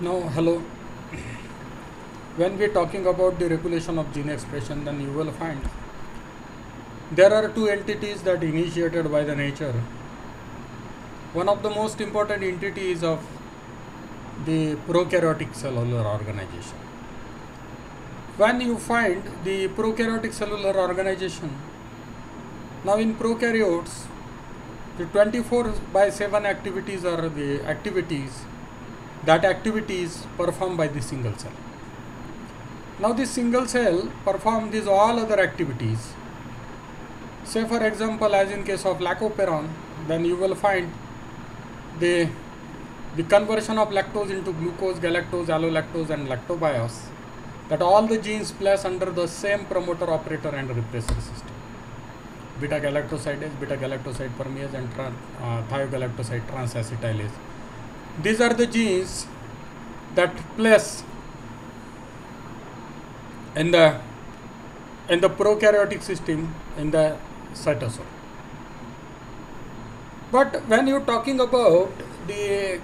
Now, hello. When we're talking about the regulation of gene expression, then you will find there are two entities that initiated by the nature. One of the most important entities of the prokaryotic cellular organization. When you find the prokaryotic cellular organization, now in prokaryotes, the 24 by 7 activities are the activities performed by the single cell. Now this single cell performs these all other activities. Say for example, as in case of lactoperon, then you will find the conversion of lactose into glucose, galactose, allolactose and lactobiose, that all the genes place under the same promoter, operator and repressor system. Beta galactosidase, beta galactoside permease and thiogalactoside transacetylase. These are the genes that place in the prokaryotic system in the cytosol. But when you're talking about the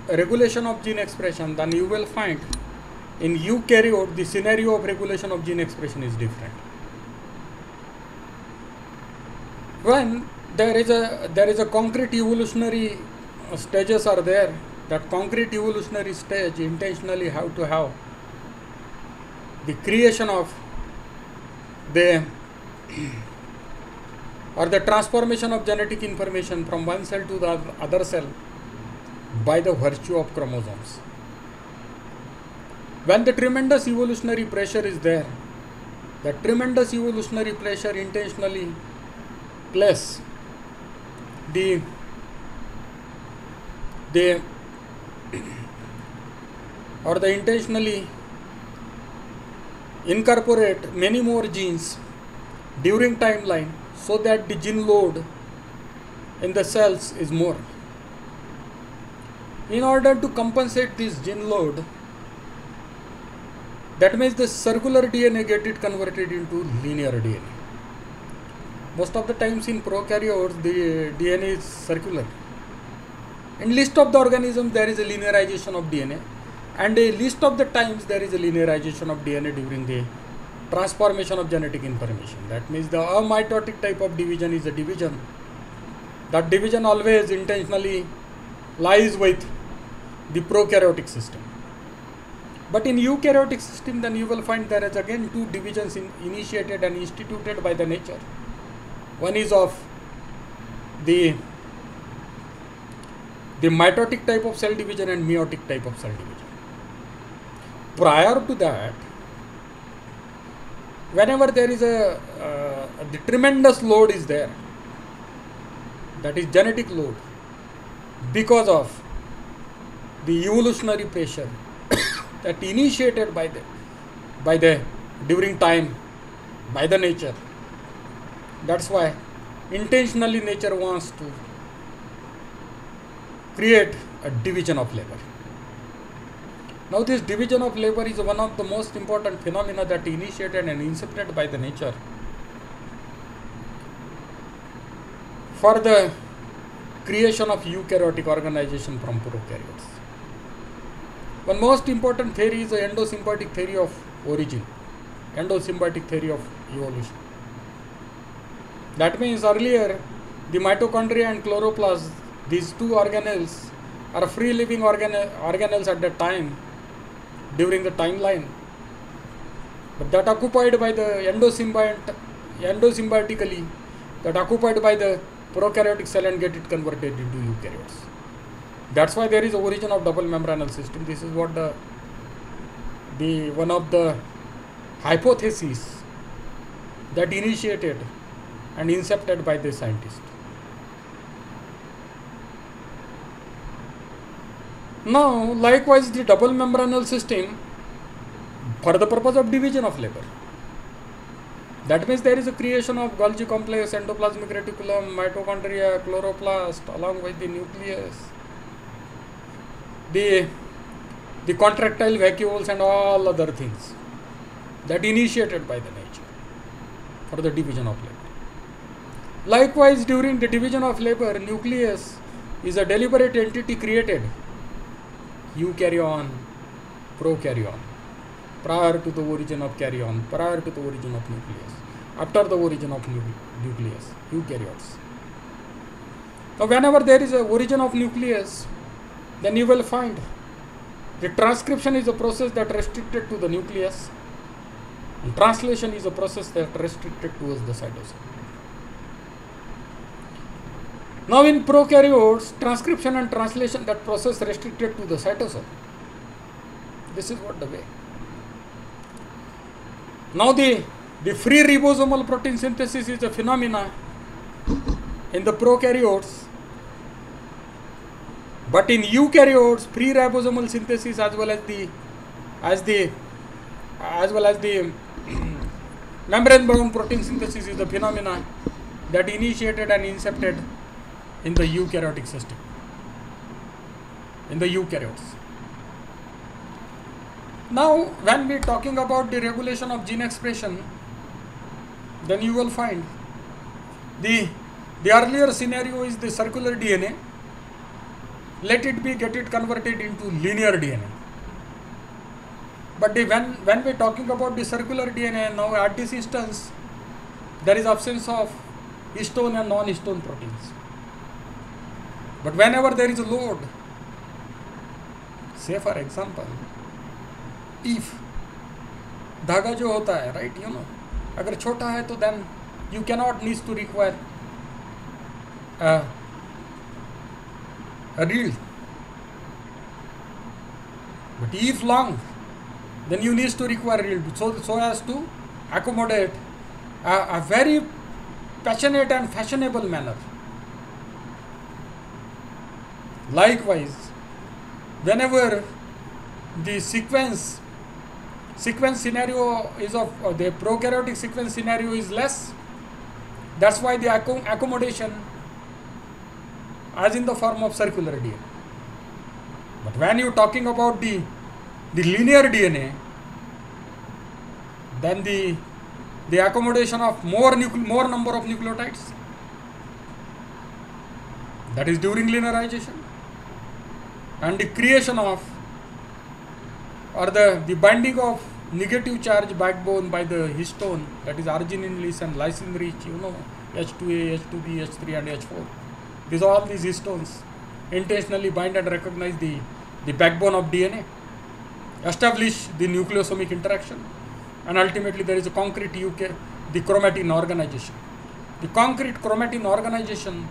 regulation of gene expression, then you will find in eukaryote the scenario of regulation of gene expression is different. When there is a concrete evolutionary stages are there, that concrete evolutionary stage intentionally have to have the creation of the or the transformation of genetic information from one cell to the other cell by the virtue of chromosomes. When the tremendous evolutionary pressure is there, the tremendous evolutionary pressure intentionally place the intentionally incorporate many more genes during timeline so that the gene load in the cells is more. In order to compensate this gene load, that means the circular DNA get converted into linear DNA. Most of the times in prokaryotes, the DNA is circular. In least of the organisms, there is a linearization of DNA, and a least of the times there is a linearization of DNA during the transformation of genetic information. That means the amitotic type of division is a division. That division always intentionally lies with the prokaryotic system. But in eukaryotic system, then you will find there is again two divisions initiated and instituted by the nature. One is of the mitotic type of cell division and meiotic type of cell division. Prior to that, whenever there is the tremendous load is there, that is genetic load, because of the evolutionary pressure that initiated by the during time by the nature. That's why intentionally nature wants to create a division of labor. Now this division of labor is one of the most important phenomena that initiated and incepted by the nature for the creation of eukaryotic organization from prokaryotes. One most important theory is the endosymbiotic theory of origin, endosymbiotic theory of evolution. That means earlier the mitochondria and chloroplast, these two organelles are free living organelles at that time during the timeline, but that occupied by the endosymbiotically, that occupied by the prokaryotic cell and get it converted into eukaryotes. That's why there is origin of double membranal system. This is what the one of the hypotheses that initiated and incepted by the scientist. Now, likewise, the double membranal system for the purpose of division of labor. That means there is a creation of Golgi complex, endoplasmic reticulum, mitochondria, chloroplast, along with the nucleus, the contractile vacuoles and all other things that initiated by the nature for the division of labor. Likewise, during the division of labor, nucleus is a deliberate entity created eukaryon, prokaryon, prior to the origin of karyon, prior to the origin of nucleus, after the origin of nucleus, eukaryotes. Now whenever there is a origin of nucleus, then you will find the transcription is a process that restricted to the nucleus, and translation is a process that restricted towards the cytosol. Now in prokaryotes, transcription and translation, that process restricted to the cytosol. This is what the way. Now the free ribosomal protein synthesis is a phenomena in the prokaryotes, but in eukaryotes, free ribosomal synthesis as well as the membrane bound protein synthesis is the phenomena that initiated and incepted in the eukaryotic system, in the eukaryotes. Now when we are talking about the regulation of gene expression, then you will find the earlier scenario is the circular DNA. Let it get it converted into linear DNA. But when we are talking about the circular DNA, now at this instance, there is absence of histone and non-histone proteins. But whenever there is a load, say for example, if धागा जो होता है, right, you know, अगर छोटा है तो then you cannot need to require a reel. But if long, then you need to require reel so as to accommodate a very passionate and fashionable manner. Likewise, whenever the sequence scenario is of the prokaryotic sequence scenario is less, that's why the accommodation as in the form of circular DNA. But when you are talking about the linear DNA, then the accommodation of more number of nucleotides, that is during linearization, and the creation of or the binding of negative charge backbone by the histone, that is arginine-less and lysine-rich, you know, H2A, H2B, H3 and H4. All these histones intentionally bind and recognize the backbone of DNA, establish the nucleosomic interaction, and ultimately there is a concrete the chromatin organization. The concrete chromatin organization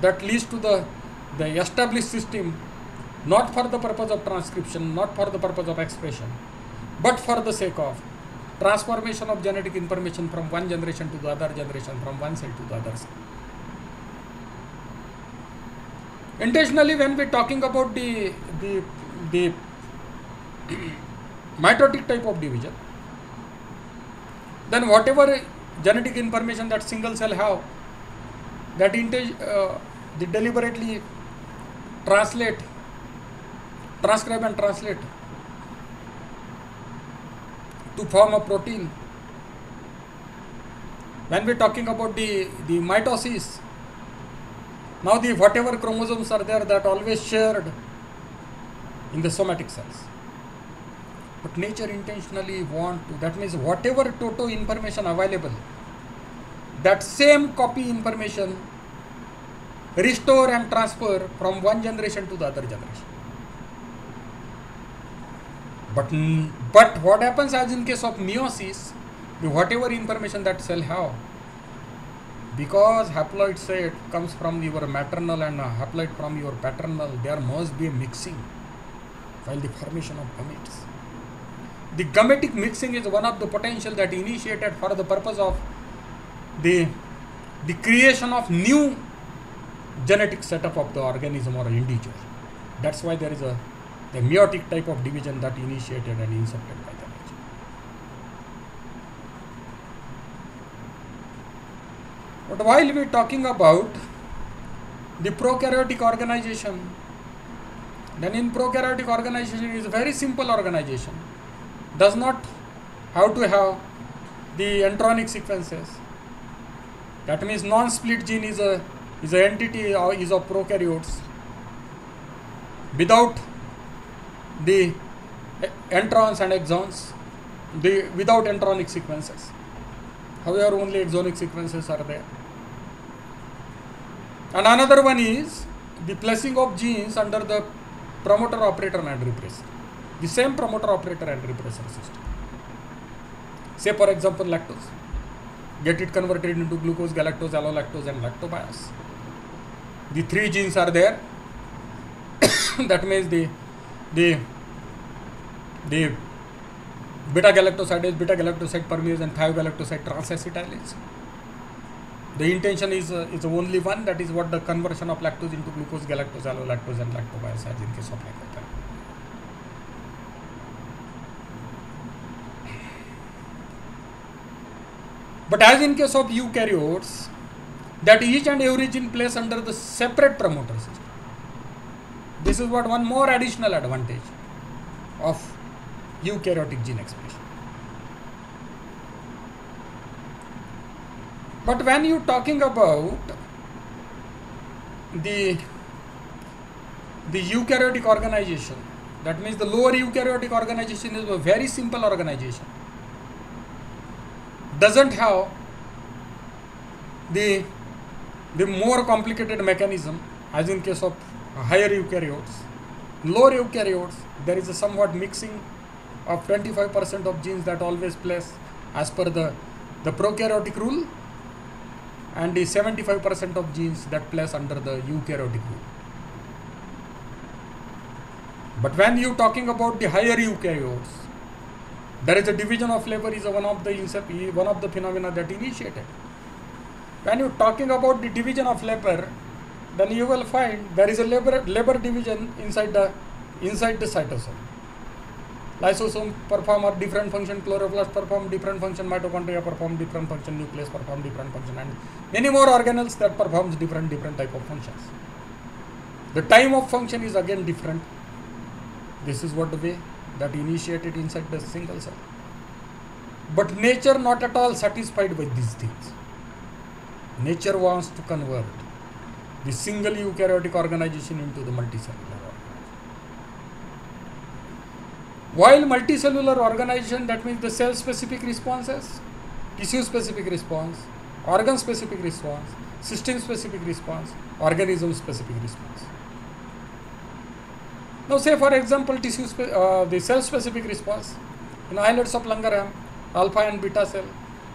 that leads to the established system, not for the purpose of transcription, not for the purpose of expression, but for the sake of transformation of genetic information from one generation to the other generation, from one cell to the other cell. Intentionally, when we are talking about the mitotic type of division, then whatever genetic information that single cell have, that they deliberately transcribe and translate to form a protein. When we are talking about the mitosis, now the whatever chromosomes are there, that always shared in the somatic cells. But nature intentionally want to, that means whatever total information available, that same copy information restore and transfer from one generation to the other generation. But what happens as in case of meiosis, the whatever information that cell have, because haploid set comes from your maternal and haploid from your paternal, there must be a mixing while the formation of gametes. The gametic mixing is one of the potential that initiated for the purpose of the creation of new genetic setup of the organism or individual. That's why there is the meiotic type of division that initiated and incepted by the nature. But while we are talking about the prokaryotic organization, then in prokaryotic organization is a very simple organization, does not have to have the entronic sequences. That means non-split gene is an entity or is of prokaryotes without the introns and exons, without intronic sequences. However, only exonic sequences are there. And another one is the placing of genes under the promoter, operator and repressor. The same promoter, operator and repressor system. Say for example lactose. Get it converted into glucose, galactose, allolactose and lactobase. The three genes are there. That means the beta galactosidase, beta galactoside permease and thiogalactoside transacetylase. The intention is only one, that is what the conversion of lactose into glucose, galactose, allolactose and lactobase as in case of lactose. But as in case of eukaryotes, that each and every gene placed under the separate promoter system. This is what one more additional advantage of eukaryotic gene expression. But when you talking about the eukaryotic organization, that means the lower eukaryotic organization is a very simple organization. Doesn't have the more complicated mechanism as in case of higher eukaryotes. Lower eukaryotes, there is a somewhat mixing of 25% of genes that always place as per the prokaryotic rule, and the 75% of genes that place under the eukaryotic rule. But when you talking about the higher eukaryotes, there is a division of labor is one of the phenomena that initiated. When you talking about the division of labor, then you will find there is a labor division inside the cytosol. Lysosome perform a different function, chloroplast perform different function, mitochondria perform different function, nucleus perform different function, and many more organelles that performs different type of functions. The time of function is again different. This is what the way that initiated inside the single cell. But nature not at all satisfied with these things. Nature wants to convert the single eukaryotic organization into the multicellular organization. While multicellular organization, that means the cell specific responses, tissue specific response, organ specific response, system specific response, organism specific response. Now say for example the cell specific response in islets of Langerhans, alpha and beta cell.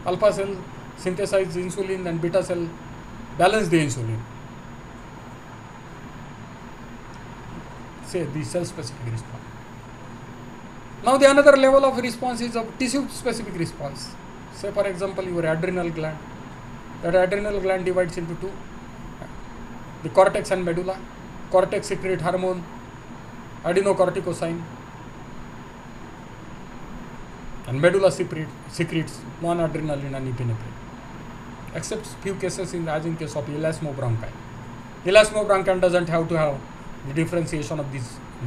Alpha cell synthesize insulin and beta cell balance the insulin. Say the cell specific response. Now the another level of response is of tissue specific response. Say for example your adrenal gland. That adrenal gland divides into two. The cortex and medulla. Cortex secrete hormone adenocorticosyne, and medulla secretes non-adrenaline and epinephrine, except few cases as in case of elasmobronchi. Elasmobronchi doesn't have to have the differentiation of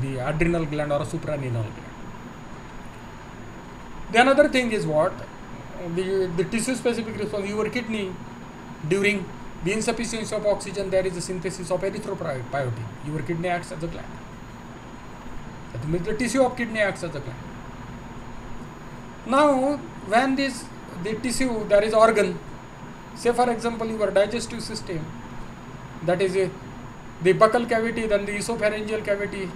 the adrenal gland or suprarenal gland. The another thing is what the tissue specific response. Your kidney, during the insufficiency of oxygen, there is a synthesis of erythropoietin. Your kidney acts as a gland. That means the tissue of kidney acts as a gland. Now, when the tissue, there is organ, say for example your digestive system, that is the buccal cavity, then the esophageal cavity,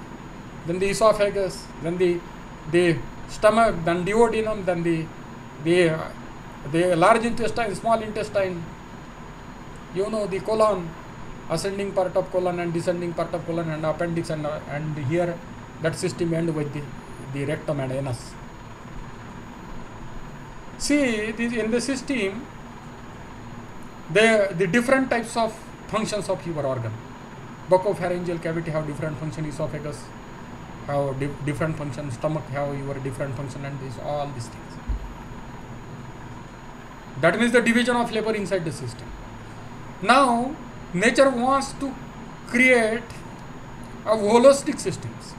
then the esophagus, then the stomach, then duodenum, then the large intestine, small intestine, the colon, ascending part of colon and descending part of colon, and appendix, and here that system end with the rectum and anus. See, in the system, the different types of functions of your organ. Buccopharyngeal cavity have different function, esophagus have different function, stomach have your different function, and all these things. That means the division of labor inside the system. Now, nature wants to create a holistic systems.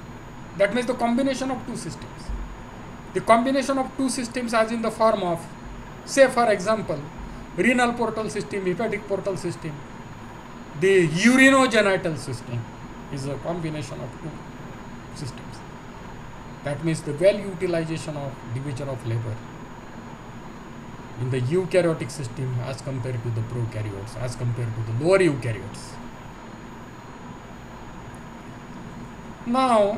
That means the combination of two systems. The combination of two systems as in the form of, say for example, renal portal system, hepatic portal system, the urinogenital system is a combination of two systems. That means the well utilization of division of labor in the eukaryotic system as compared to the prokaryotes, as compared to the lower eukaryotes. Now,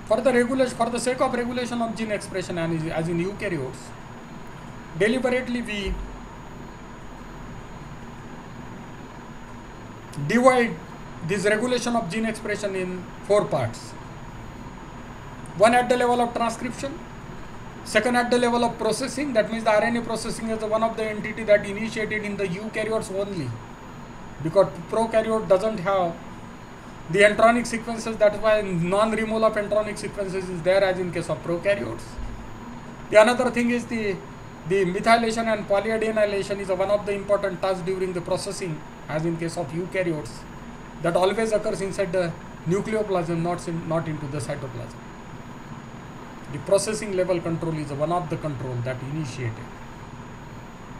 for the sake of regulation of gene expression, and as in eukaryotes, deliberately we divide this regulation of gene expression in 4 parts. One at the level of transcription, second at the level of processing, that means the RNA processing is one of the entity that initiated in the eukaryotes only, because prokaryote doesn't have the intronic sequences. That's why non-removal of intronic sequences is there as in case of prokaryotes. The another thing is the methylation and polyadenylation is one of the important tasks during the processing as in case of eukaryotes, that always occurs inside the nucleoplasm, not into the cytoplasm. The processing level control is one of the control that initiated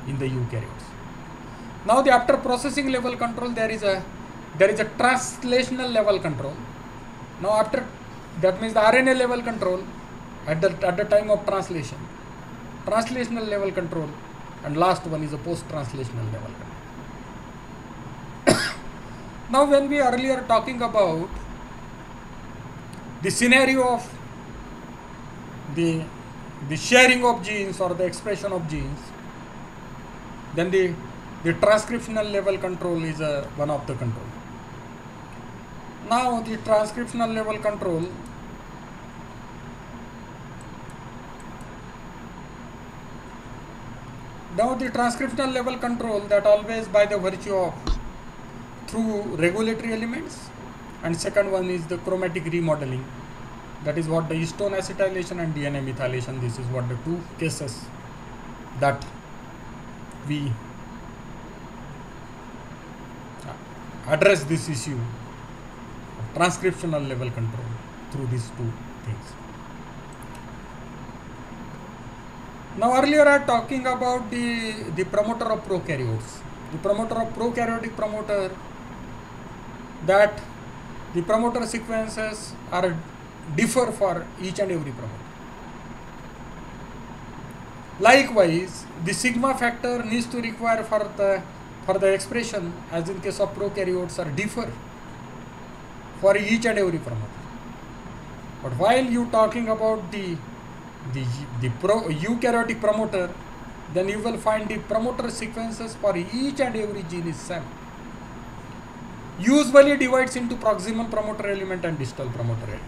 in the eukaryotes. Now the after processing level control, there is a translational level control. Now after that means the RNA level control at the time of translation, translational level control, and last one is a post-translational level control. Now when we earlier talking about the scenario of the sharing of genes or the expression of genes, then the transcriptional level control is one of the control. Now the transcriptional level control, that always by the virtue of through regulatory elements, and second one is the chromatic remodeling. That is what the histone acetylation and DNA methylation, this is what the 2 cases that we address this issue of transcriptional level control through these 2 things. Now earlier I was talking about the promoter of prokaryotes. The promoter of prokaryotic promoter, that the promoter sequences are differ for each and every promoter. Likewise, the sigma factor needs to require for the expression as in case of prokaryotes are differ for each and every promoter. But while you talking about the eukaryotic promoter, then you will find the promoter sequences for each and every gene is same. Usually divides into proximal promoter element and distal promoter element.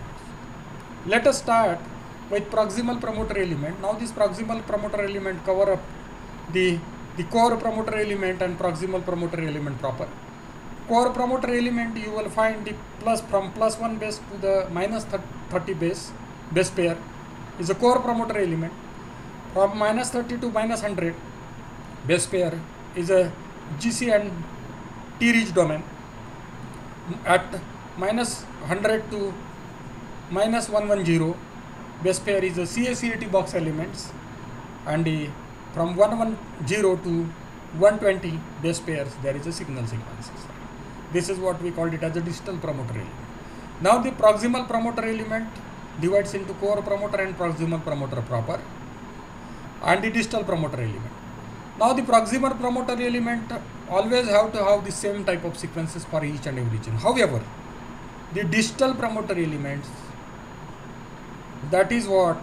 Let us start with proximal promoter element. Now this proximal promoter element cover up the core promoter element and proximal promoter element proper. Core promoter element, you will find the from +1 base to the -30 base pair is a core promoter element. From -30 to -100 base pair is a GC and T-rich domain. At -100 to -110 base pair is a CACAT box elements, and from 110 to 120 base pairs there is a signal sequences. This is what we called it as a distal promoter element. Now the proximal promoter element divides into core promoter and proximal promoter proper, and the distal promoter element. Now the proximal promoter element always have to have the same type of sequences for each and every gene. However, the distal promoter elements, that is what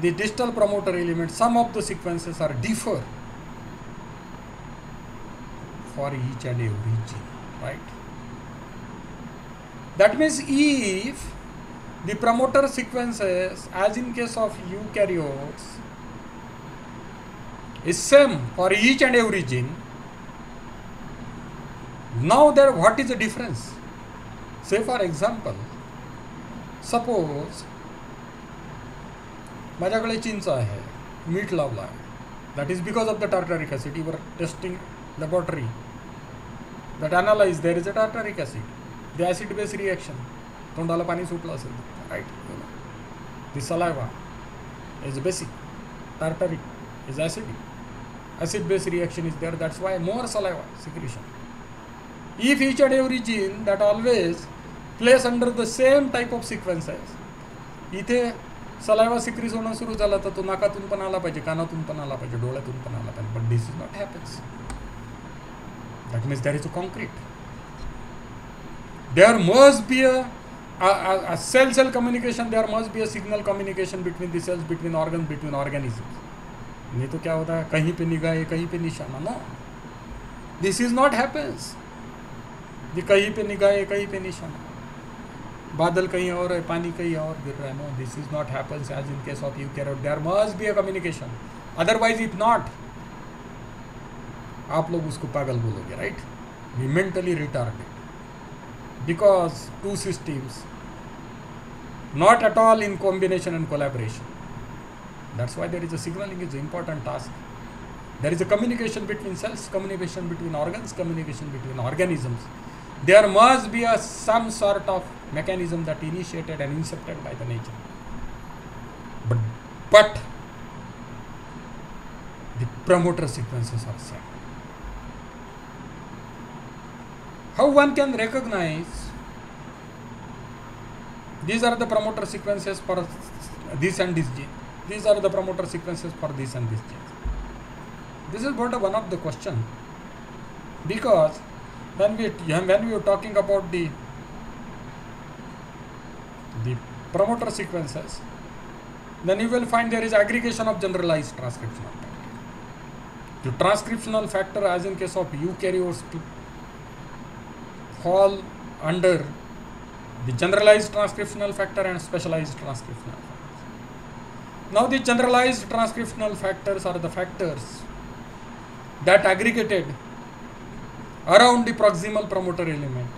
the distal promoter elements, some of the sequences are differ for each and every gene, right? That means if the promoter sequences, as in case of eukaryotes, is same for each and every gene, now there what is the difference? Say for example, suppose माझ्याकडे चिंच आहे, मीठ लावला आहे, that is because of the tartaric acid. You were testing laboratory that analyze there is a tartaric acid, the acid base reaction, तोंडाला पाणी सुटलं असेल, right? The saliva is basic, tartaric is acidic, acid base reaction is there, that's why more saliva secretion. If each and every gene, that always place under the same type of sequences. इथे saliva secretes होणं सुरू झालं तर तो नाकातून पण आला पाहिजे, कानातून पण आला पाहिजे, डोळ्यातून पण आला पाहिजे. But this is not happens. That means there is a concrete. There must be a cell communication. There must be a signal communication between the cells, between organs, between organisms. नहीं तो क्या होता है, कहीं पे निगाह है, कहीं पे निशाना. No, this is not happens. कहीं पे निगाह है, कहीं पे निशाना. बादल कहीं और है, पानी कहीं और गिर रहा है. No, this is not happens as in case of eukaryote. There must be a communication, otherwise if not, आप लोग उसको पागल बोलोगे, right? We mentally retarded, because two systems not at all in combination and collaboration. That's why there is a signaling is an important task. There is a communication between cells, communication between organs, communication between organisms. There must be some sort of mechanism that initiated and incepted by the nature. But the promoter sequences are same. How one can recognize these are the promoter sequences for this and this gene, these are the promoter sequences for this and this gene? This is one of the question, because when we are talking about the promoter sequences, then you will find there is aggregation of generalized transcriptional factor. The transcriptional factor, as in case of eukaryotes, fall under the generalized transcriptional factor and specialized transcriptional factors. Now the generalized transcriptional factors are the factors that aggregated around the proximal promoter element.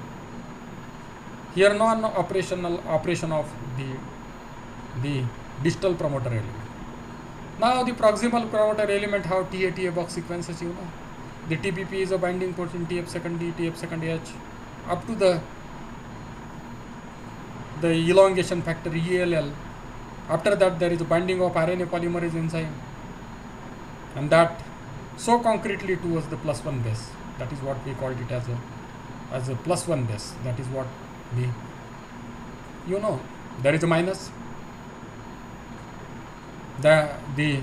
Here non-operational operation of the distal promoter element. Now the proximal promoter element have TA box sequences, you know. The TPP is a binding protein, TF second D, TF second H, up to the elongation factor ELL. After that there is a binding of RNA polymerase enzyme, and that so concretely towards the +1 base. That is what we called it as a +1 base. That is what there is a minus. The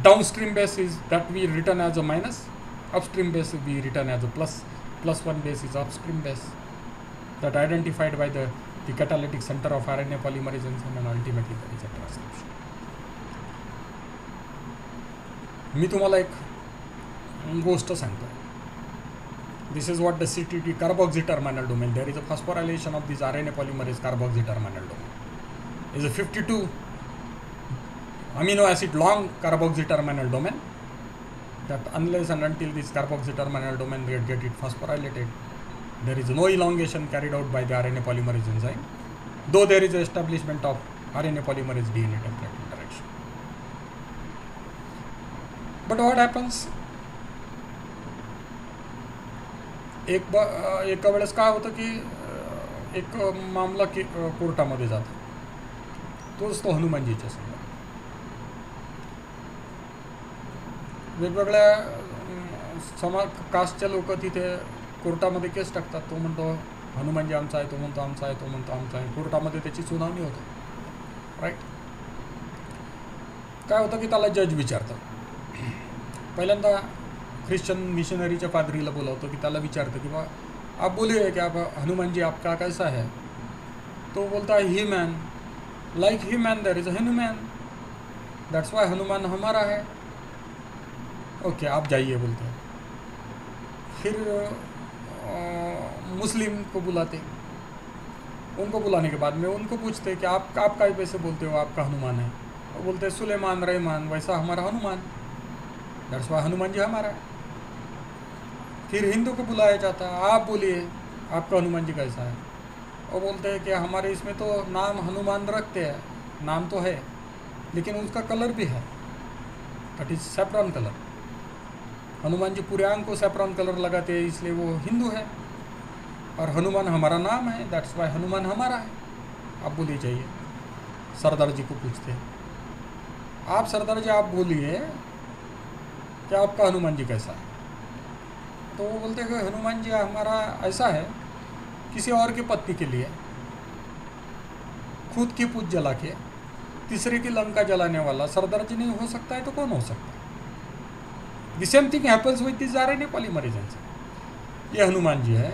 downstream base is that we written as a minus. Upstream base we written as a plus. +1 base is upstream base, that identified by the catalytic center of RNA polymerase enzyme, and ultimately there is a transcription. मी तुम्हाला एक गोष्ट सांगतो. This is what the CTT carboxy terminal domain. There is a phosphorylation of this RNA polymerase carboxy terminal domain. Is a 52 amino acid long carboxy terminal domain. That unless and until this carboxy terminal domain get it phosphorylated, there is no elongation carried out by the RNA polymerase enzyme, though there is establishment of RNA polymerase DNA template interaction. But what happens? एका वेळेस काय होतं की एक मामला कोर्टामध्ये जातो, तोच तो हनुमानजीच्या संदर्भात. वेगवेगळ्या कास्टच्या लोक तिथे कोर्टामध्ये केस टाकतात. तो म्हणतो हनुमानजी आमचा आहे, तो म्हणतो आमचा आहे, तो म्हणतो आमचा आहे. कोर्टामध्ये त्याची सुनावणी होते, राईट. काय होतं की त्याला जज विचारतात. पहिल्यांदा ख्रिश्चन मिशनरीच्या पादरीला बोलावतो की त्याला विचारतं की बा आप बोलिए कि आप हनुमान जी आपका कैसा है. तो बोलता है he man, like he man there is a Hanuman, that's why Hanuman हमारा है. ओके आप जाइए बोलते हैं. फिर मुस्लिम को बुलाते. उनको बुलाने के बाद में उनको पूछते कि आप काय पैसे बोलते हो, आपका हनुमान है. वो बोलते हैं सुलेमान रहमान वैसा हमारा हनुमान, दैट्स व्हाई हनुमान जी हमारा है. फिर हिंदू को बुलाया जाता है, आप बोलिए आपका हनुमान जी कैसा है. वो बोलते हैं कि हमारे इसमें तो नाम हनुमान रखते हैं, नाम तो है लेकिन उसका कलर भी है, that is saffron colour. Hanuman ji पूरे आंख को सैफ्रॉन कलर लगाते हैं, इसलिए वो हिंदू है. और हनुमान हमारा नाम है, दैट्स वाई हनुमान हमारा है. आप बोलिए चाहिए. सरदार जी को पूछते हैं, आप सरदार जी आप बोलिए कि आपका हनुमान जी कैसा है. तो वो बोलते हैं कि हनुमान जी हमारा ऐसा है, किसी और की पत्नी के लिए खुद की पूछ जला के तीसरे की लंका जलाने वाला सरदार जी नहीं हो सकता है तो कौन हो सकता है? The same thing happens with this RNA polymerase enzyme. ये हनुमान जी है,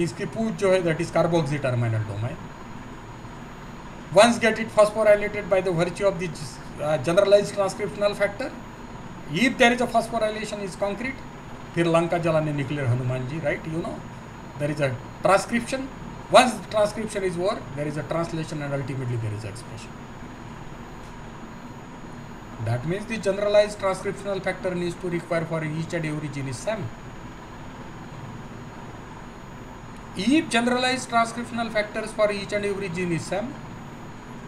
इसकी पूछ जो है that is carboxy terminal domain. Once get it phosphorylated by the virtue of the generalized transcriptional factor. If there is a phosphorylation is concrete, फिर लंका जलाने निकले Hanuman ji, right? You know, there is a transcription. Once the transcription is over, there is a translation and ultimately there is expression. That means the generalized transcriptional factor needs to require for each and every gene is same. If generalized transcriptional factors for each and every gene is same,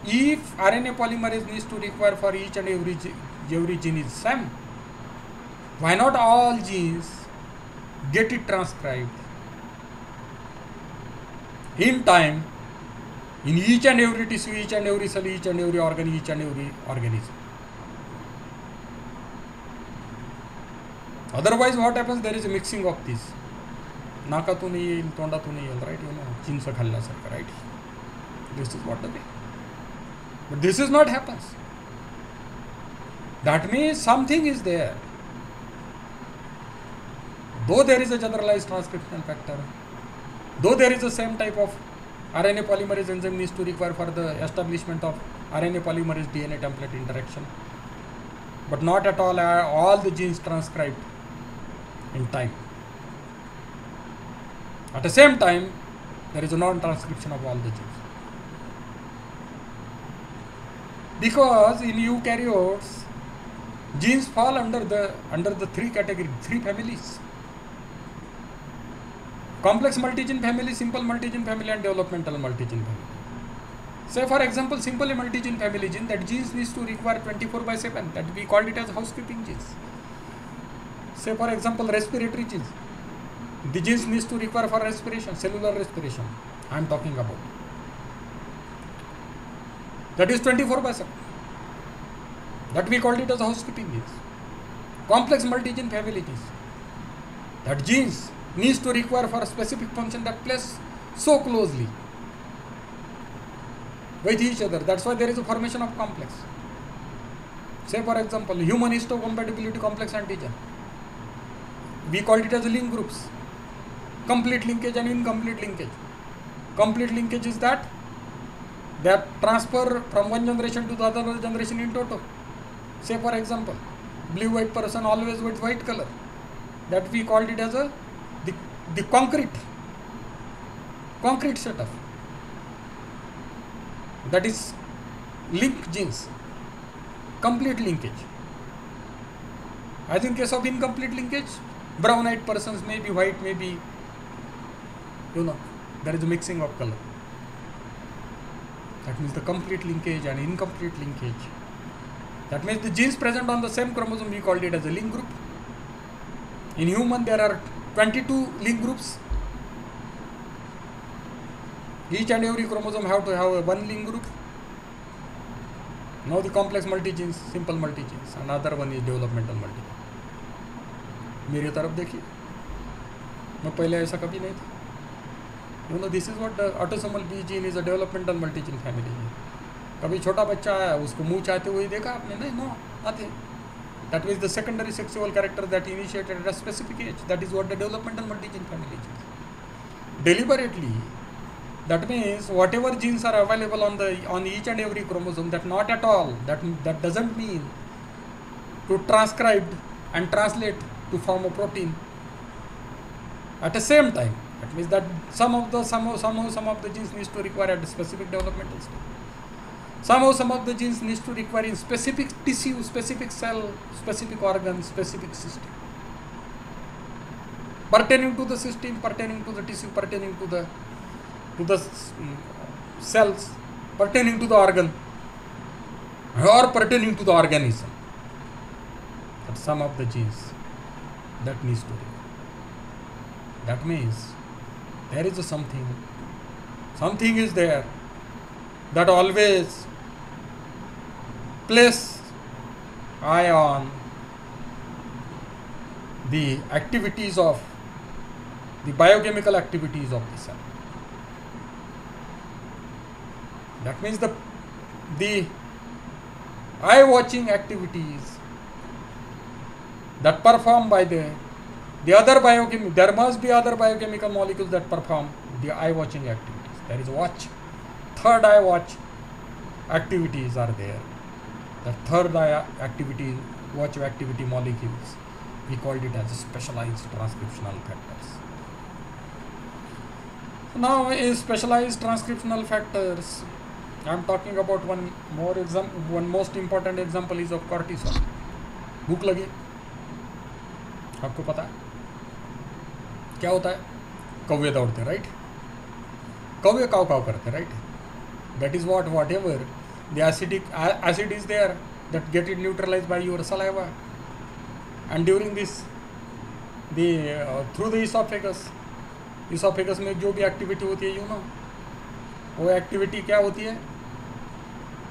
if RNA polymerase needs to require for each and every gene is same, why not all genes get it transcribed in time in each and every tissue, each and every cell, each and every organ, each and every organism? Otherwise what happens? There is a mixing of this. नाकातून येईल, तोंडातून येईल, right? You know, चिंच खाल्ल्यासारखं, right? This is what the way. But this is not happens. That means something is there. Though there is a generalized transcriptional factor, though there is the same type of RNA polymerase enzyme needs to require for the establishment of RNA polymerase DNA template interaction, but not at all the genes transcribed in time. At the same time, there is a non-transcription of all the genes. Because in eukaryotes, genes fall under the three categories, three families: complex multigene family, simple multigene family, and developmental multigene family. Say for example, simple multigene family gene, that genes needs to require 24/7, that we called it as housekeeping genes. Say for example, respiratory genes, the genes needs to require for respiration, cellular respiration I am talking about. That is 24/7. That we called it as housekeeping genes. Complex multigene family genes, that genes needs to require for a specific function that plays so closely with each other. That's why there is a formation of complex. Say for example, human histocompatibility complex antigen, we called it as link groups. Complete linkage and incomplete linkage. Complete linkage is that transfer from one generation to the other generation in toto. Say for example, blue-white person always with white color, that we called it as the concrete setup. That is link genes, complete linkage. As in case of incomplete linkage, brown-eyed persons may be white, may be, you know, there is a mixing of color. That means the complete linkage and incomplete linkage. That means the genes present on the same chromosome, we called it as a link group. In human, there are 22 link groups. Each and every chromosome have to have one link group. Now the complex multigenes, simple multigenes, and other one is developmental multigene. मेरी तरफ देखिए, मैं पहले ऐसा कभी नहीं था. You know, this is what the autosomal B gene is a developmental multigene family. कभी छोटा बच्चा आया, उसको मुंह चाहते हुए देखा आपने? नहीं, no, nothing. That means the secondary sexual character that initiated at a specific age. That is what the developmental multigene family is. Deliberately, that means whatever genes are available on each and every chromosome, that not at all, that doesn't mean to transcribe and translate to form a protein at the same time. That means that some of the genes needs to require at a specific developmental stage. Some of the genes needs to require in specific tissue, specific cell, specific organ, specific system. Pertaining to the system, pertaining to the tissue, pertaining to the cells, pertaining to the organ, or pertaining to the organism. But some of the genes that needs to be. That means there is a something is there that always place eye on the activities of the biochemical activities of the cell. That means the eye watching activities that perform by the other biochemical, there must be other biochemical molecules that perform the eye watching activities. There is watch, third eye watch activities are there. The third eye activity, watch activity molecules, we called it as specialized transcriptional factors. Now in specialized transcriptional factors, I am talking about one more example. One most important example is of cortisol. भूख लगी, आपको पता है क्या होता है? कौवे दौड़ते, राइट? कौवे काव काव करते, right? That is whatever the acid is there that get it neutralized by your saliva, and during this through the esophagus में जो भी एक्टिविटी होती है, वो एक्टिविटी क्या होती है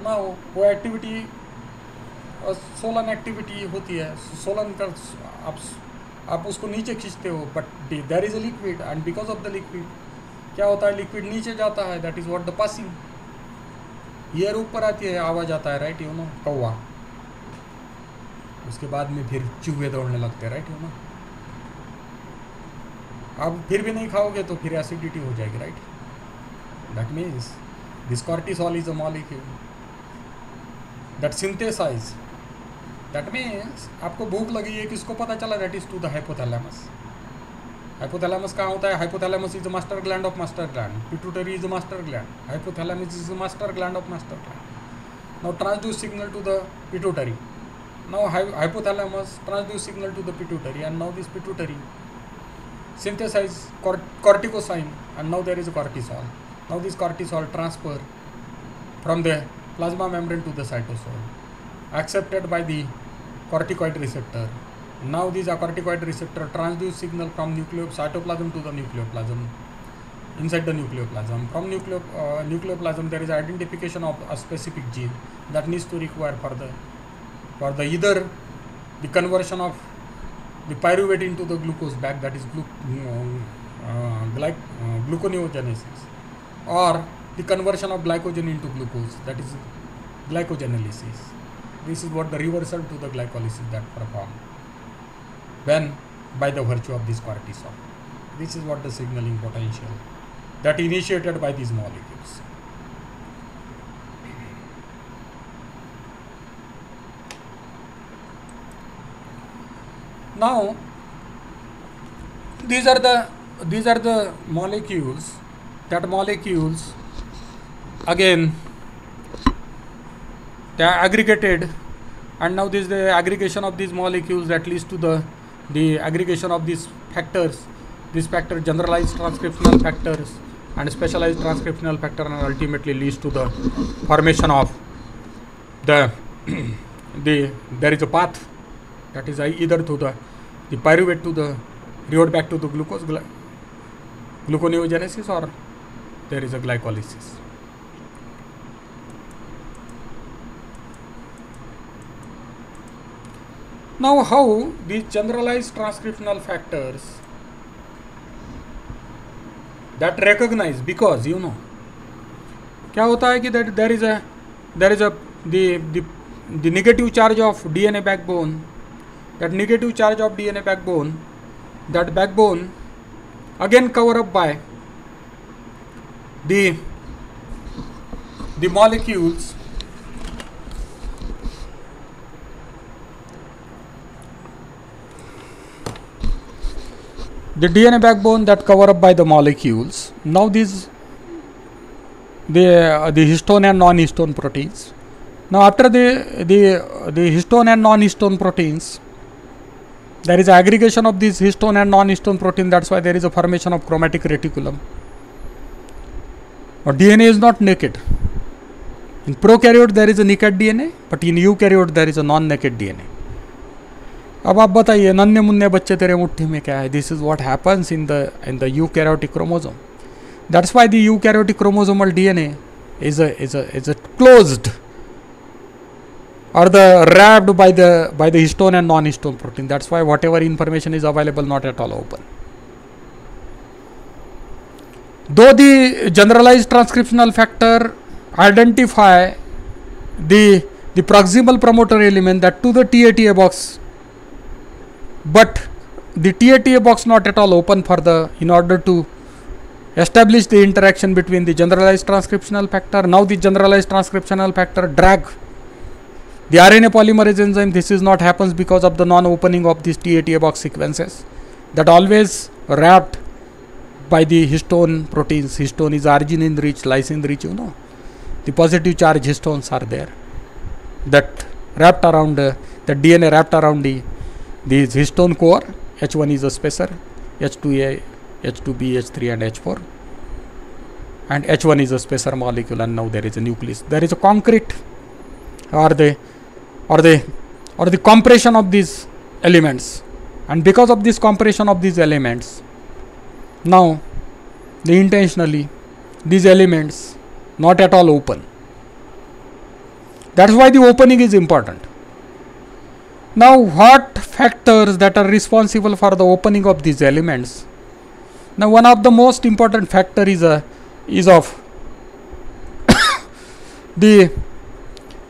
ना, वो एक्टिविटी सोलन एक्टिविटी होती है. सोलन कर आप उसको नीचे खींचते हो, but there is a liquid, and because of the liquid क्या होता है, लिक्विड नीचे जाता है. That is what the passing. Air ऊपर आती है, आवाज आता है, राइट? कौवा. उसके बाद में फिर चूहे दौड़ने लगते हैं, राइट? आप फिर भी नहीं खाओगे तो फिर एसिडिटी हो जाएगी, right? That means this cortisol is a molecule that synthesize. That means आपको भूख लगी है, किसको पता चला? That is to the hypothalamus. Hypothalamus कहाँ होता है? Hypothalamus is the master gland of master gland. Pituitary is the master gland. Hypothalamus is the master gland of master gland. Now transduce signal to the pituitary. Now hypothalamus transduce signal to the pituitary, and now this pituitary synthesize corticosyne, and now there is a cortisol. Now this cortisol transfer from the plasma membrane to the cytosol, accepted by the corticoid receptor. Now this corticoid receptor transduce signal from cytoplasm to the nucleoplasm. Inside the nucleoplasm, from nucleoplasm there is identification of a specific gene that needs to require for the either the conversion of the pyruvate into the glucose back, that is gluconeogenesis, or the conversion of glycogen into glucose, that is glycogenolysis. This is what the reversal to the glycolysis that performed when by the virtue of this cortisol. This is what the signaling potential that initiated by these molecules. Now these are the molecules. That molecules again they are aggregated, and now this is the aggregation of these molecules that leads to the aggregation of these factors. This factor generalized transcriptional factors and specialized transcriptional factor, and ultimately leads to the formation of there is a path that is either to the pyruvate to the revert back to the glucose gluconeogenesis, or there is a glycolysis. Now how these generalized transcriptional factors that recognize, because क्या होता है कि that there is a the negative charge of DNA backbone. That negative charge of DNA backbone, that backbone again cover up by the molecules the DNA backbone that cover up by the molecules. Now these the histone and non-histone proteins. Now after the histone and non-histone proteins, there is aggregation of these histone and non-histone protein. That's why there is a formation of chromatic reticulum. But DNA is not naked. In prokaryote there is a naked DNA, but in eukaryote there is a non-naked DNA. अब आप बताइए, नन्हे मुन्ने बच्चे तेरे मुट्ठी में क्या है? This is what happens in the eukaryotic chromosome. That's why the eukaryotic chromosomal DNA is a closed, or the wrapped by the histone and non-histone protein. That's why whatever information is available not at all open. Though the generalized transcriptional factor identify the proximal promoter element that to the TATA box, but the TATA box not at all open for the, in order to establish the interaction between the generalized transcriptional factor. Now the generalized transcriptional factor drag the RNA polymerase enzyme. This is not happens because of the non-opening of these TATA box sequences that always wrapped by the histone proteins. Histone is arginine rich, lysine rich, you know. The positive charge histones are there that wrapped around the DNA wrapped around these histone core. H1 is a spacer, H2A, H2B, H3 and H4, and H1 is a spacer molecule, and now there is a nucleus. There is a concrete or the compression of these elements, and because of this compression of these elements, now intentionally these elements not at all open. That's why the opening is important. Now what factors that are responsible for the opening of these elements? Now one of the most important factor is of the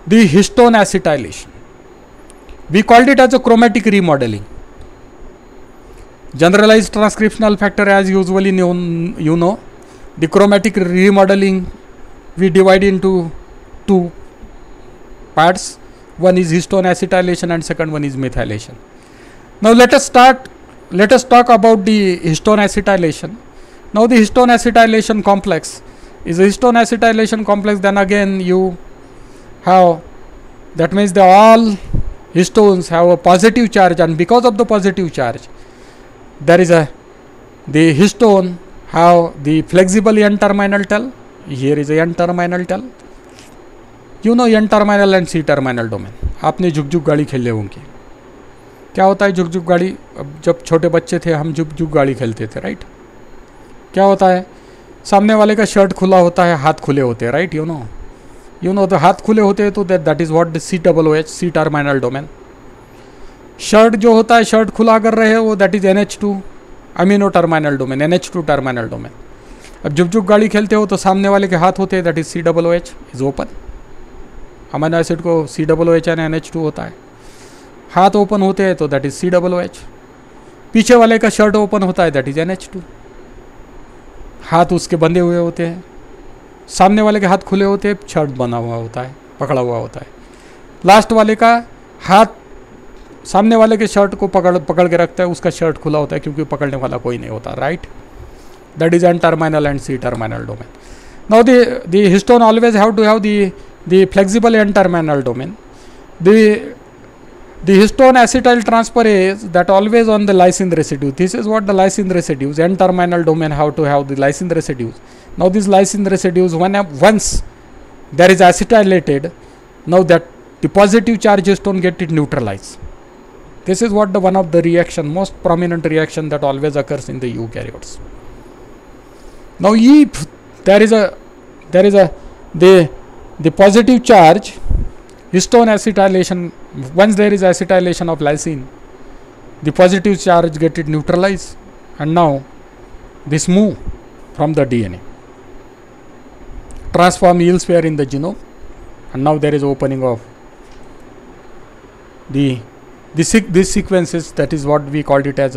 histone acetylation. We called it as a chromatic remodeling. Generalized transcriptional factor, as usually known, you know, the chromatic remodeling we divide into two parts. One is histone acetylation and second one is methylation. Now let us talk about the histone acetylation. Now the histone acetylation complex is a histone acetylation complex. Then again you have, that means the all histones have a positive charge, and because of the positive charge there is the histone have the flexible N-terminal tail. Here is a N-terminal tail. You know N-terminal and C-terminal domain. आपने झुक झुक गाड़ी खेले होंगे. क्या होता है झुक झुक गाड़ी? अब जब छोटे बच्चे थे हम झुक झुक गाड़ी खेलते थे, राइट? क्या होता है? सामने वाले का शर्ट खुला होता है, हाथ खुले होते हैं, राइट? यू नो तो हाथ खुले होते हैं, तो that is what the COOH, C-terminal domain. Shirt जो होता है, शर्ट खुला कर रहे हैं वो, that is NH2 amino terminal domain, NH2 terminal domain. अब जब जो गाड़ी खेलते हो तो सामने वाले के हाथ होते हैं, that is COOH is open. Amino acid को COOH एंड NH2 होता है. हाथ ओपन होते हैं तो दैट इज COOH. पीछे वाले का शर्ट ओपन होता है, दैट इज NH2. हाथ उसके बंधे हुए होते हैं, सामने वाले के हाथ खुले होते हैं, शर्ट बना हुआ होता है, पकड़ा हुआ होता है. लास्ट वाले का हाथ सामने वाले के शर्ट को पकड़ के रखता है, उसका शर्ट खुला होता है क्योंकि पकड़ने वाला कोई नहीं होता, right? That is N-terminal and C-terminal domain. Now the histone always have to have the flexible N-terminal domain. The histone acetyl transferase that always on the lysine residue. This is what the lysine residues, N-terminal domain have to have the lysine residues. Now these lysine residues, once there is acetylated, now that the positive charge histone get it neutralized. This is what the one of the reaction, most prominent reaction that always occurs in the eukaryotes. Now if there is the positive charge histone acetylation, once there is acetylation of lysine, the positive charge get it neutralized, and now this move from the DNA, transform yield sphere in the genome, and now there is opening of these sequences. That is what we called it as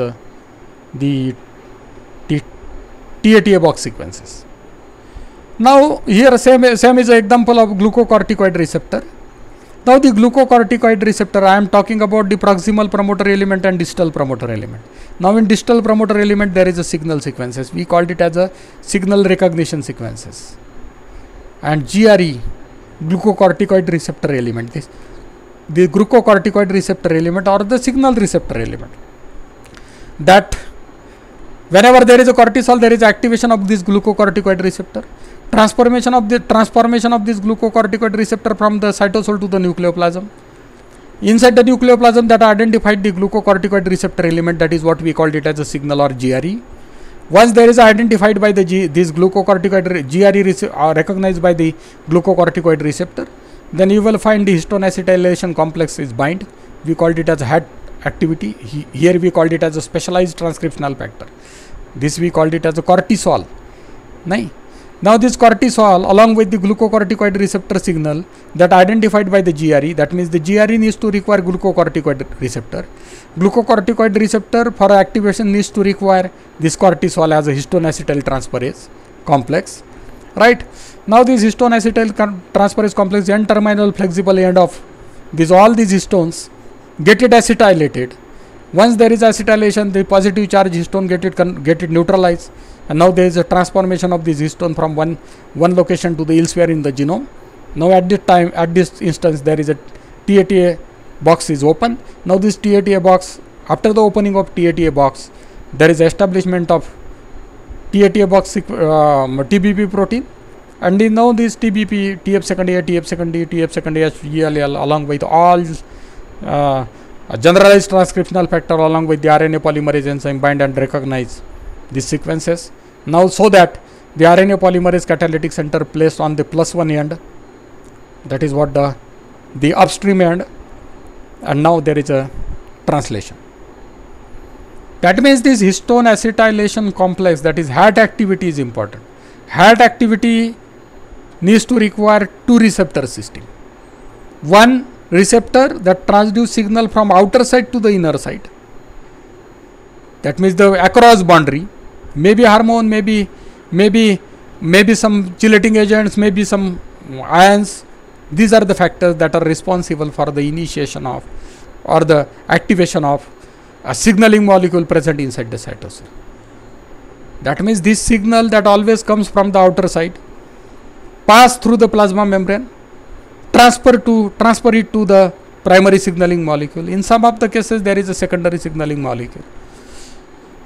the TATA box sequences. Now here same is an example of glucocorticoid receptor. Now the glucocorticoid receptor, I am talking about the proximal promoter element and distal promoter element. Now in distal promoter element there is a signal sequences. We called it as a signal recognition sequences. And GRE, glucocorticoid receptor element, the glucocorticoid receptor element or the signal receptor element, that whenever there is a cortisol, there is activation of this glucocorticoid receptor. Transformation of this glucocorticoid receptor from the cytosol to the nucleoplasm. Inside the nucleoplasm that identified the glucocorticoid receptor element, that is what we called it as a signal or GRE. Once there is identified by the this glucocorticoid GRE recognized by the glucocorticoid receptor, then you will find the histone acetylation complex is bind. We called it as a HAT activity. Here we called it as a specialized transcriptional factor. This we called it as a cortisol. Nahi. Now this cortisol along with the glucocorticoid receptor signal that identified by the GRE, that means the GRE needs to require glucocorticoid receptor. Glucocorticoid receptor for activation needs to require this cortisol as a histone acetyltransferase complex, right? Now this histone acetyltransferase complex N-terminal flexible end of all these histones get it acetylated. Once there is acetylation, the positive charge histone get it neutralized, and now there is a transformation of this histone from one location to the elsewhere in the genome. Now at this instance, there is a TATA box is open. Now this TATA box, after the opening of TATA box, there is establishment of TATA box TBP protein, and now this TBP, TF second A, TF second D, TF second A, GLL, along with all a generalized transcriptional factor along with the RNA polymerase enzyme bind and recognize these sequences. Now so that the RNA polymerase catalytic center placed on the +1 end, that is what the upstream end, and now there is a translation. That means this histone acetylation complex, that is HAT activity, is important. HAT activity needs to require two receptor system. One receptor that transduce signal from outer side to the inner side, that means the across boundary, maybe hormone, maybe some chelating agents, maybe some ions. These are the factors that are responsible for the initiation of or the activation of a signaling molecule present inside the cytosol. That means this signal that always comes from the outer side pass through the plasma membrane, transfer it to the primary signaling molecule. In some of the cases there is a secondary signaling molecule,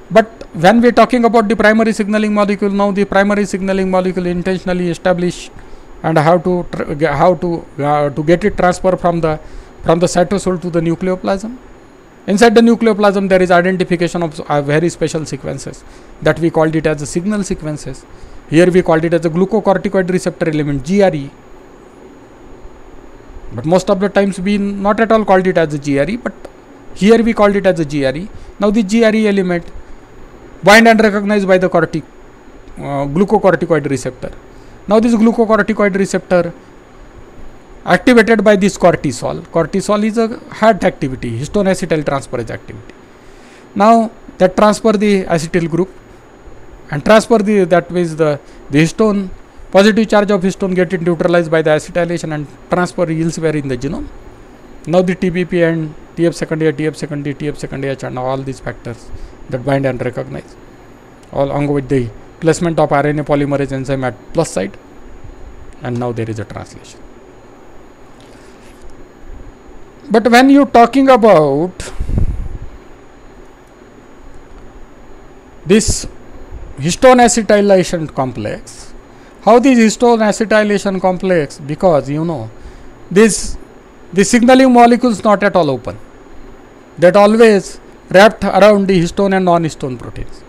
but when we are talking about the primary signaling molecule, now the primary signaling molecule intentionally established and how to get it transferred from the cytosol to the nucleoplasm. Inside the nucleoplasm there is identification of very special sequences that we called it as the signal sequences. Here we called it as a glucocorticoid receptor element, GRE. But most of the times we not at all called it as a GRE, but here we called it as a GRE. Now the GRE element bind and recognized by the glucocorticoid receptor. Now this glucocorticoid receptor activated by this cortisol. Cortisol is a HAT activity, histone acetyltransferase activity. Now that transfer the acetyl group and transfer that means the histone, positive charge of histone get it neutralized by the acetylation and transfer elsewhere in the genome. Now the TBP and TF second A, TF second D, TF second H, and all these factors that bind and recognize, along with the placement of RNA polymerase enzyme at plus side, and now there is a translation. But when you are talking about this histone acetylation complex, how this histone acetylation complex, because you know the signaling molecules not at all open, that always wrapped around the histone and non-histone proteins.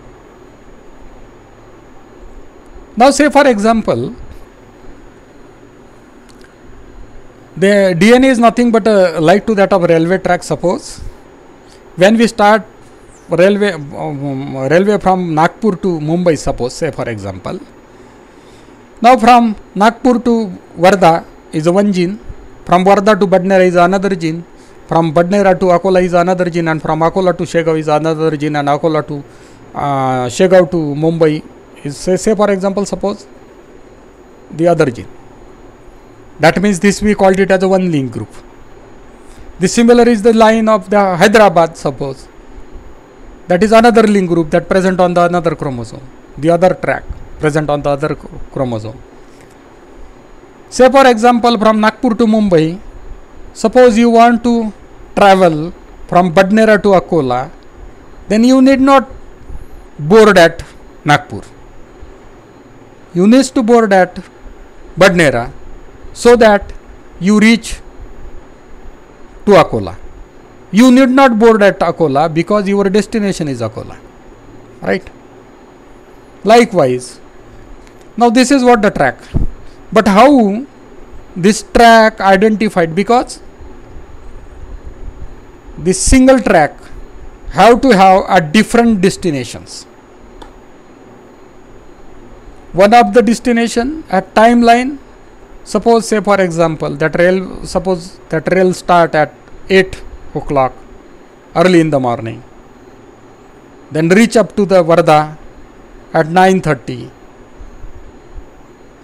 Now say for example, the DNA is nothing but like to that of railway track. Suppose when we start railway from Nagpur to Mumbai, suppose, say for example, now from Nagpur to Wardha is one gene, from Wardha to Badnera is another gene, from Badnera to Akola is another gene, and from Akola to Shegaon is another gene, and Akola to Shegaon to Mumbai is say for example, suppose the other gene. That means this we called it as a one link group. The similar is the line of the Hyderabad, suppose. That is another link group that present on the another chromosome, the other track present on the other chromosome. Say for example, from Nagpur to Mumbai, suppose you want to travel from Badnera to Akola, then you need not board at Nagpur. You need to board at Badnera so that you reach to Akola. You need not board at Akola because your destination is Akola, right? Likewise, now this is what the track, but how this track identified, because this single track have to have a different destinations. one of the destination at timeline. Suppose, say for example, that rail start at 8 o'clock early in the morning, then reach up to the Varda at 9:30.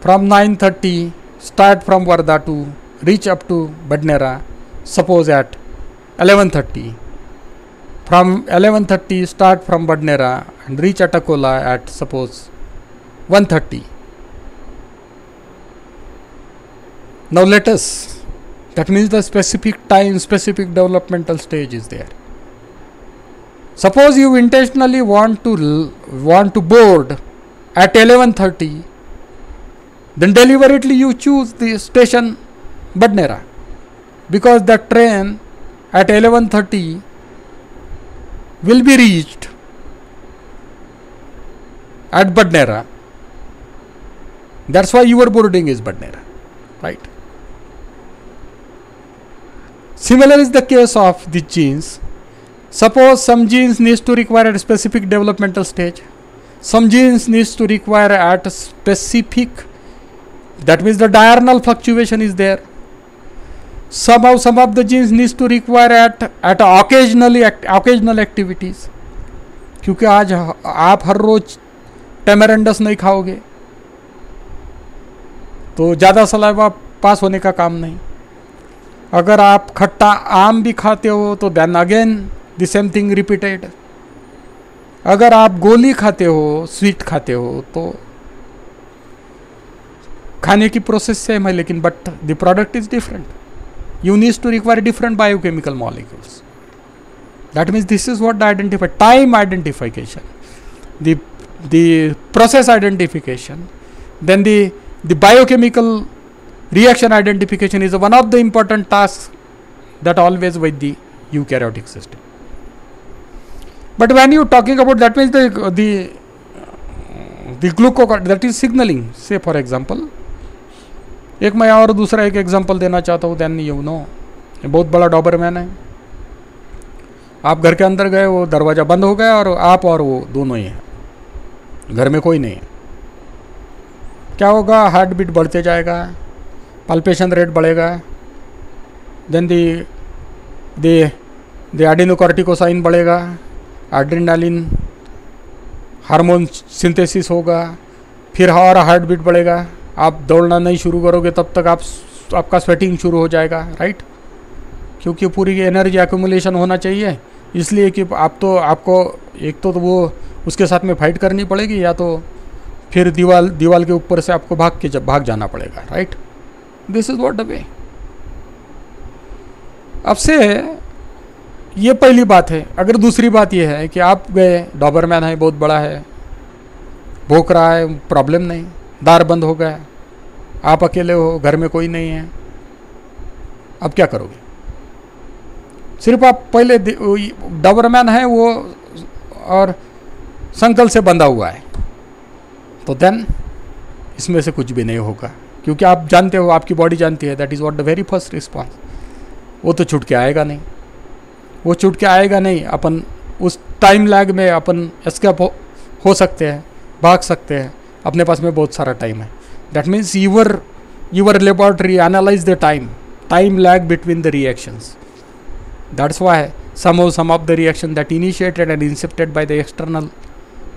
From 9:30 start from Varda to reach up to Badnera, suppose at 11:30. From 11:30 start from Badnera and reach at Akola at suppose 1:30. Now let us, that means the specific time, specific developmental stage is there. Suppose you intentionally want to board at 11:30, then deliberately you choose the station Badnera, because the train at 11:30 will be reached at Badnera. That's why your boarding is Badnera, right? Similar is the case of the genes. Suppose some genes needs to require at a specific developmental stage. Some genes needs to require at a specific, that means the diurnal fluctuation is there. Some of the genes needs to require at occasional activities. क्योंकि आज आप हर रोज टेमेरेंडस नहीं खाओगे तो ज़्यादा saliva पास होने का काम नहीं. अगर आप खट्टा आम भी खाते हो तो then again the same thing repeated. अगर आप गोली खाते हो, स्वीट खाते हो, तो खाने की प्रोसेस सेम है, लेकिन but the product is different. You need to require different biochemical molecules. That means this is what the time identification, the process identification, then the biochemical reaction identification is one of the important tasks that always with the eukaryotic system. But when you talking about, that means the glucose, that is signaling. Say for example, एक मैं और दूसरा एक example देना चाहता हूँ. Then you know, बहुत बड़ा डॉबरमैन है. आप घर के अंदर गए, वो दरवाज़ा बंद हो गया और आप और वो दोनों ही हैं, घर में कोई नहीं है. क्या होगा? हार्ट बीट बढ़ते जाएगा, पल्पेशन रेट बढ़ेगा, देन द एडिनोकॉर्टिकोसाइन बढ़ेगा, एड्रेनालिन हार्मोन सिंथेसिस होगा, फिर और हार्ट बीट बढ़ेगा. आप दौड़ना नहीं शुरू करोगे तब तक आपका स्वेटिंग शुरू हो जाएगा, राइट? क्योंकि पूरी एनर्जी एक्यूमुलेशन होना चाहिए, इसलिए कि आपको एक तो वो उसके साथ में फाइट करनी पड़ेगी, या तो फिर दीवाल के ऊपर से आपको भाग जाना पड़ेगा, right? This is what the way. अब से ये पहली बात है. अगर दूसरी बात ये है कि आप गए, डॉबरमैन है, बहुत बड़ा है, भूख रहा है, प्रॉब्लम नहीं, दार बंद हो गया, आप अकेले हो, घर में कोई नहीं है, अब क्या करोगे? सिर्फ आप पहले, डॉबरमैन है वो और संकल से बंधा हुआ है, तो देन इसमें से कुछ भी नहीं होगा, क्योंकि आप जानते हो, आपकी बॉडी जानती है, that is what the very first response. वो तो छूट के आएगा नहीं, वो छूट के आएगा नहीं. अपन उस टाइम लैग में अपन एस्केप हो सकते हैं, भाग सकते हैं, अपने पास में बहुत सारा टाइम है. That means your laboratory analyse the time lag between the reactions. That's why some of the reaction that initiated and incepted by the external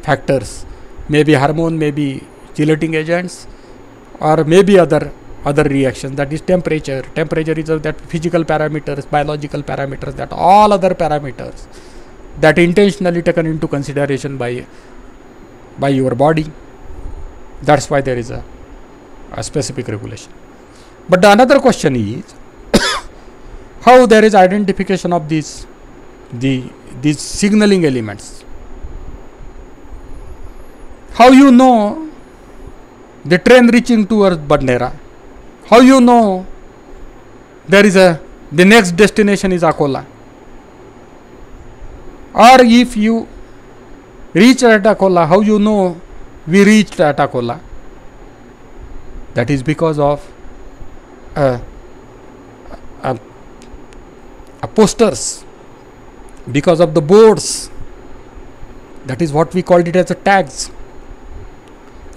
factors, maybe hormone, maybe chelating agents, or maybe other reactions, that is temperature is that physical parameters, biological parameters, that all other parameters that intentionally taken into consideration by your body. That's why there is a specific regulation. But the another question is how there is identification of these signaling elements. How you know the train reaching towards Badnera? How you know there is the next destination is Akola? Or if you reach at Akola, how you know we reached at Akola? That is because of posters, because of the boards. That is what we called it as the tags.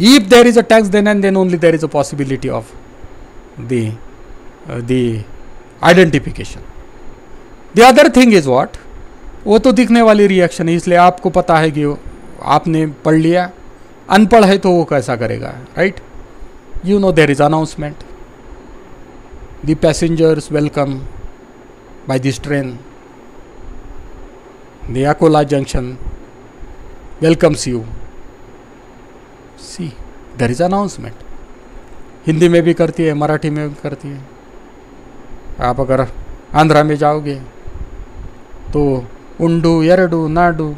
If there is a tax, then and then only there is a possibility of the identification. The other thing is what, वो तो दिखने वाली reaction है, इसलिए आपको पता है कि आपने पढ़ लिया. अनपढ़ है तो वो कैसा करेगा, right? You know there is announcement. The passengers welcome by this train. The Akola junction welcomes you. See, there is announcement. Hindi में भी करती है, मराठी में भी करती है. आप अगर आंध्रा में जाओगे तो उंडू एरडू Nadu,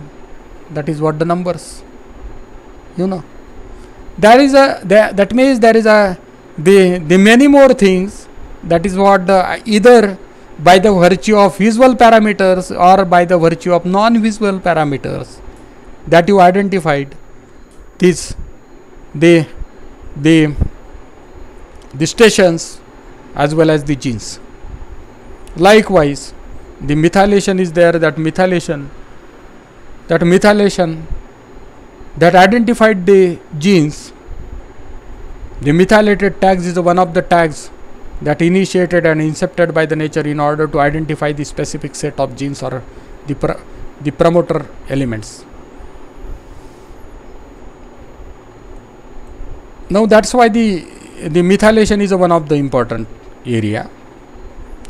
that is what the numbers, you know. There is a that means there is a the many more things. That is what either by the virtue of visual parameters or by the virtue of non-visual parameters that you identified this the stations as well as the genes. Likewise, the methylation is there. That methylation that identified the genes. The methylated tags is one of the tags that initiated and incepted by the nature in order to identify the specific set of genes or the promoter elements. Now that's why the methylation is one of the important area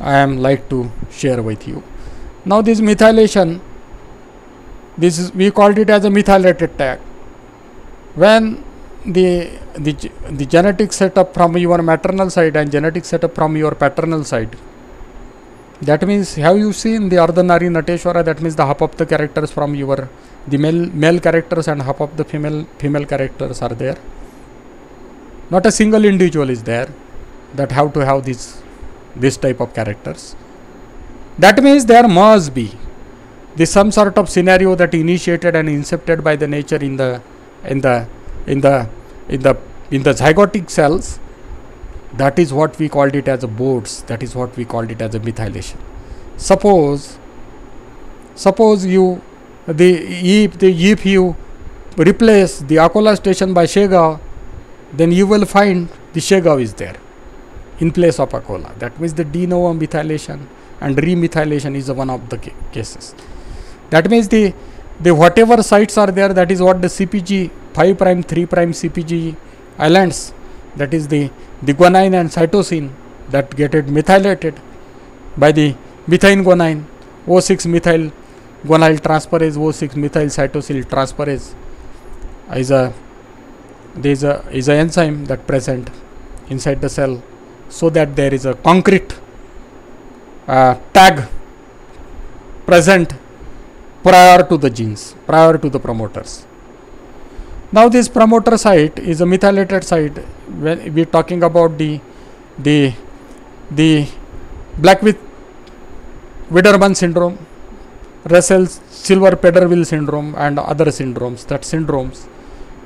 I am like to share with you. Now this methylation, we called it as a methylated tag. When the genetic setup from your maternal side and genetic setup from your paternal side, that means, have you seen the Ardhanari Nateshwara? That means the half of the characters from your the male characters and half of the female characters are there. Not a single individual is there that have to have this type of characters. That means there must be some sort of scenario that initiated and incepted by the nature in the zygotic cells. That is what we called it as a boards. That is what we called it as a methylation. Suppose if you replace the Akola station by Shegaon, then you will find the Shegaon is there in place of Akola. That means the de novo methylation and remethylation is one of the cases. That means the whatever sites are there, that is what the CPG 5 prime 3 prime CPG islands, that is the guanine and cytosine that get it methylated by the methine guanine, O6 methyl guanyl transferase, O6 methyl cytosyl transferase is a enzyme that present inside the cell, so that there is a concrete tag present prior to the genes, prior to the promoters. Now this promoter site is a methylated site. When we are talking about the Black-Wiedermann syndrome, Russell-Silver-Pederville syndrome and other syndromes,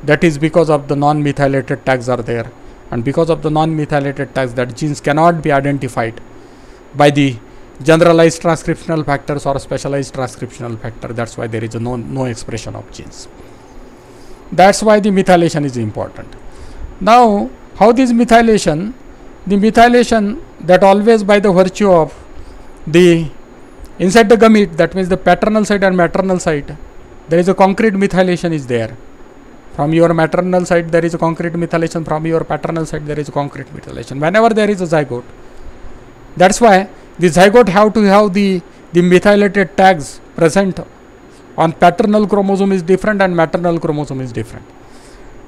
that is because of the non-methylated tags are there, and because of the non-methylated tags, that genes cannot be identified by the generalized transcriptional factors or specialized transcriptional factor. That's why there is no expression of genes. That's why the methylation is important. Now, how this methylation? The methylation that always by the virtue of the inside the gamete, that means the paternal side and maternal side, there is a concrete methylation is there. From your maternal side there is a concrete methylation, from your paternal side there is a concrete methylation. Whenever there is a zygote, that's why the zygote have to have the methylated tags present on paternal chromosome is different and maternal chromosome is different.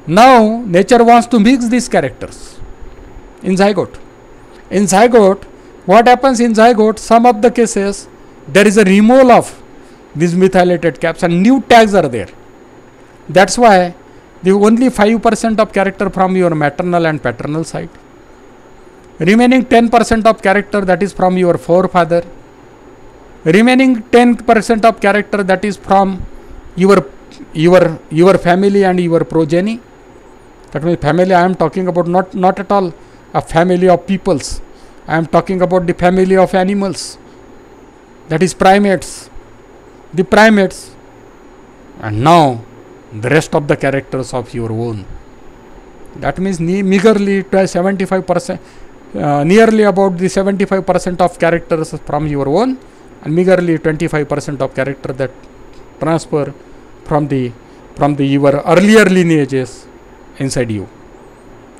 Now nature wants to mix these characters in zygote. In zygote, what happens in zygote? Some of the cases there is a removal of these methylated caps and new tags are there. That's why the only 5% of character from your maternal and paternal side, remaining 10% of character that is from your forefather, remaining 10% of character that is from your family and your progeny. That means family I am talking about not at all a family of peoples. I am talking about the family of animals, that is primates, the primates, and now the rest of the characters of your own That means meagerly 75%, nearly about the 75% of characters from your own, and meagerly 25% of character that transfer from the your earlier lineages inside you.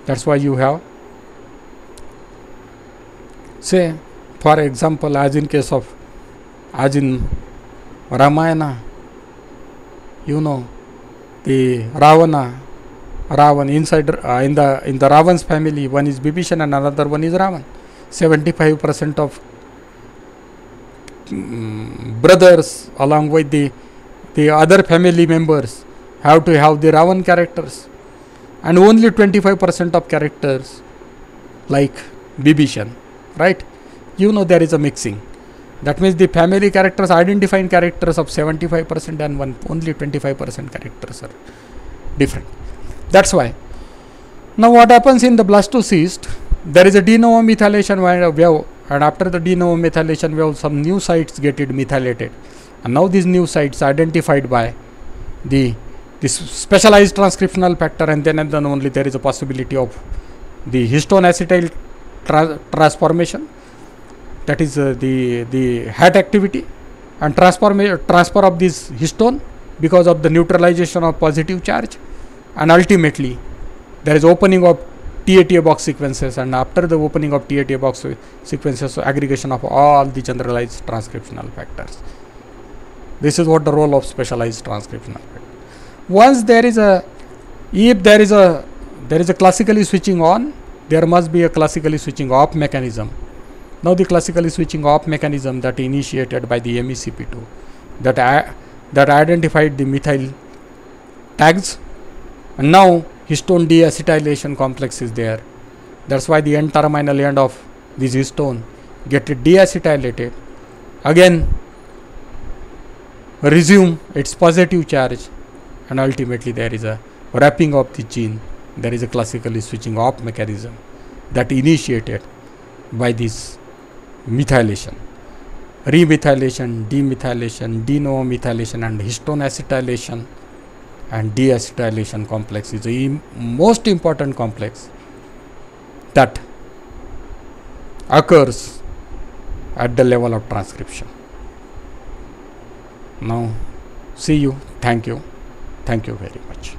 That's why you have, say for example, as in Ramayana, you know, the Ravan inside in the Ravan's family, one is Bibhishan and another one is Ravan. 75% of brothers along with the other family members have to have the Ravan characters, and only 25% of characters like Bibhishan, right? You know, there is a mixing. That means the family characters, identifying characters of 75% and only 25% characters are different. That's why. Now what happens in the blastocyst, there is a de novo methylation wave, and after the de novo methylation wave, some new sites get it methylated, and now these new sites identified by this specialized transcriptional factor, and then only there is a possibility of the histone acetyl transformation, that is the hat activity, and transfer of this histone because of the neutralization of positive charge, and ultimately there is opening of TATA box sequences, and after the opening of TATA box sequences, so aggregation of all the generalized transcriptional factors. This is what the role of specialized transcriptional factor. Once if there is a classically switching on, there must be a classically switching off mechanism. Now the classically switching off mechanism that initiated by the MECP2 that identified the methyl tags, and now histone deacetylation complex is there. That's why the N-terminal end of this histone get deacetylated, again resume its positive charge, and ultimately there is a wrapping of the gene. There is a classically switching off mechanism that initiated by this methylation, remethylation, demethylation, de novo methylation, and histone acetylation and deacetylation complex is the most important complex that occurs at the level of transcription. Now, see you. Thank you very much.